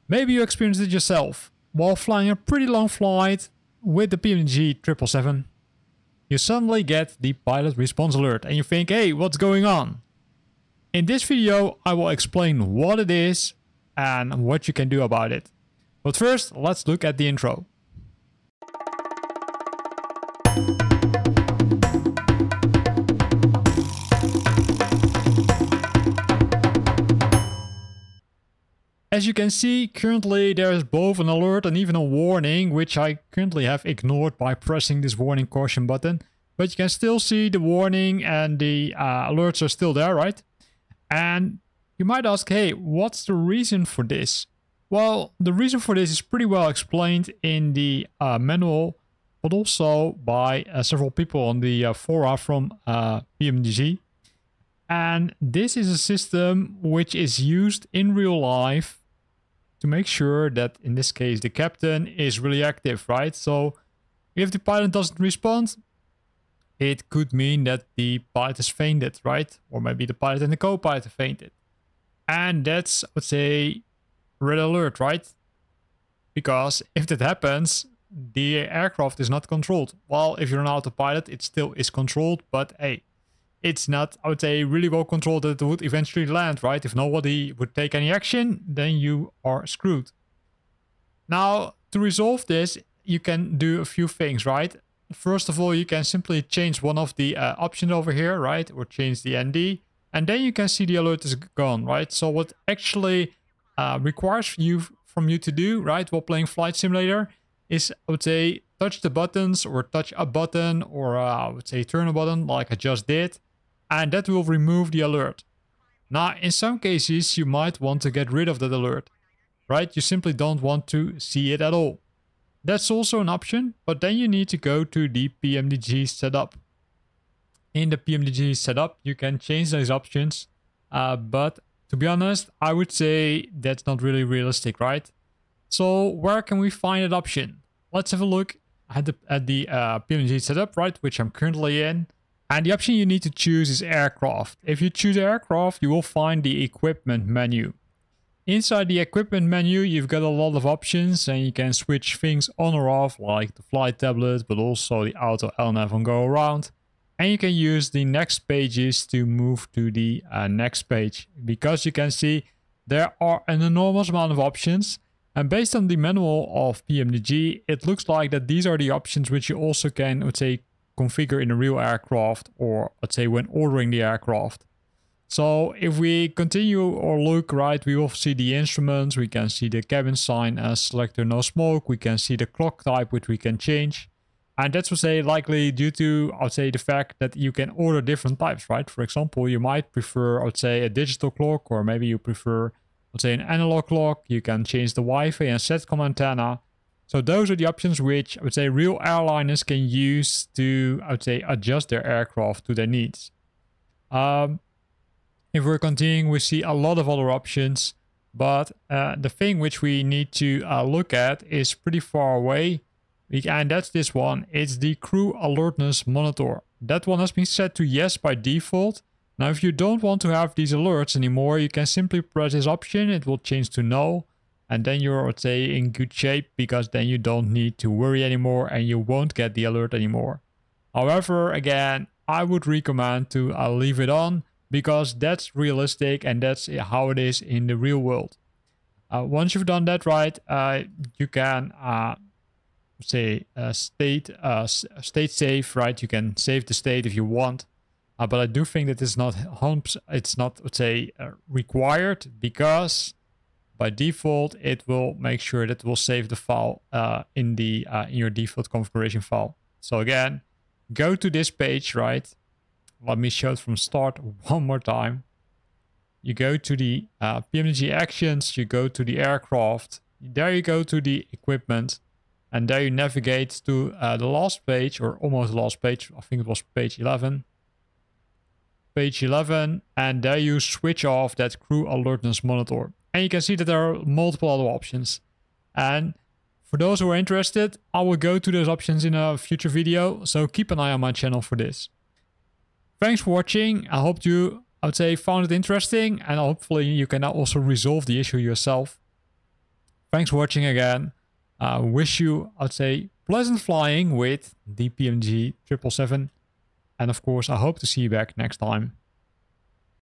Maybe you experienced it yourself while flying a pretty long flight with the PMDG 777. You suddenly get the pilot response alert and you think, hey, what's going on? In this video, I will explain what it is and what you can do about it. But first, let's look at the intro. As you can see, currently there is both an alert and even a warning, which I currently have ignored by pressing this warning caution button. But you can still see the warning and the alerts are still there, right? And you might ask, hey, what's the reason for this? Well, the reason for this is pretty well explained in the manual, but also by several people on the fora from PMDG. And this is a system which is used in real life to make sure that, in this case, the captain is really active, right? So if the pilot doesn't respond, it could mean that the pilot has fainted, right? Or maybe the pilot and the co-pilot have fainted. And that's, let's say, red alert, right? Because if that happens, the aircraft is not controlled. Well, if you're an autopilot, it still is controlled, but hey, it's not, I would say, really well controlled that it would eventually land, right? If nobody would take any action, then you are screwed. Now, to resolve this, you can do a few things, right? First of all, you can simply change one of the options over here, right? Or change the ND. And then you can see the alert is gone, right? So what actually requires from you to do, right, while playing Flight Simulator is, I would say, touch the buttons or touch a button or I would say turn a button like I just did. And that will remove the alert. Now, in some cases, you might want to get rid of that alert, right? You simply don't want to see it at all. That's also an option, but then you need to go to the PMDG setup. In the PMDG setup, you can change those options, but to be honest, I would say that's not really realistic, right? So where can we find that option? Let's have a look at the PMDG setup, right, which I'm currently in. And the option you need to choose is aircraft. If you choose aircraft, you will find the equipment menu. Inside the equipment menu, you've got a lot of options and you can switch things on or off, like the flight tablet, but also the auto LNAV on go around. And you can use the next pages to move to the next page. Because you can see there are an enormous amount of options. And based on the manual of PMDG, it looks like that these are the options which you also can, let's say, configure in a real aircraft, or let's say when ordering the aircraft. So if we continue or look, right, we will see the instruments, we can see the cabin sign as selector no smoke, we can see the clock type which we can change. And that's, let's say, likely due to, I would say, the fact that you can order different types, right? For example, you might prefer, I would say, a digital clock, or maybe you prefer, let's say, an analog clock. You can change the Wi-Fi and SATCOM antenna. So those are the options which, I would say, real airliners can use to, I would say, adjust their aircraft to their needs. If we're continuing, we see a lot of other options, but the thing which we need to look at is pretty far away, and that's this one. It's the crew alertness monitor. That one has been set to yes by default. Now, if you don't want to have these alerts anymore, you can simply press this option. It will change to no. And then you're, let's say, in good shape, because then you don't need to worry anymore and you won't get the alert anymore. However, again, I would recommend to leave it on, because that's realistic and that's how it is in the real world. Once you've done that right, you can say state save, right? You can save the state if you want. But I do think that it's not, let's say, required, because by default, it will make sure that it will save the file in your default configuration file. So again, go to this page, right? Let me show it from start one more time. You go to the PMDG actions, you go to the aircraft, there you go to the equipment, and there you navigate to the last page, or almost the last page. I think it was page 11. Page 11, and there you switch off that crew alertness monitor. And you can see that there are multiple other options. And for those who are interested, I will go to those options in a future video, so keep an eye on my channel for this. Thanks for watching. I hope you, I would say, found it interesting, and hopefully you can now also resolve the issue yourself. thanks for watching again. Wish you, I'd say, pleasant flying with the PMDG 777. And of course, I hope to see you back next time.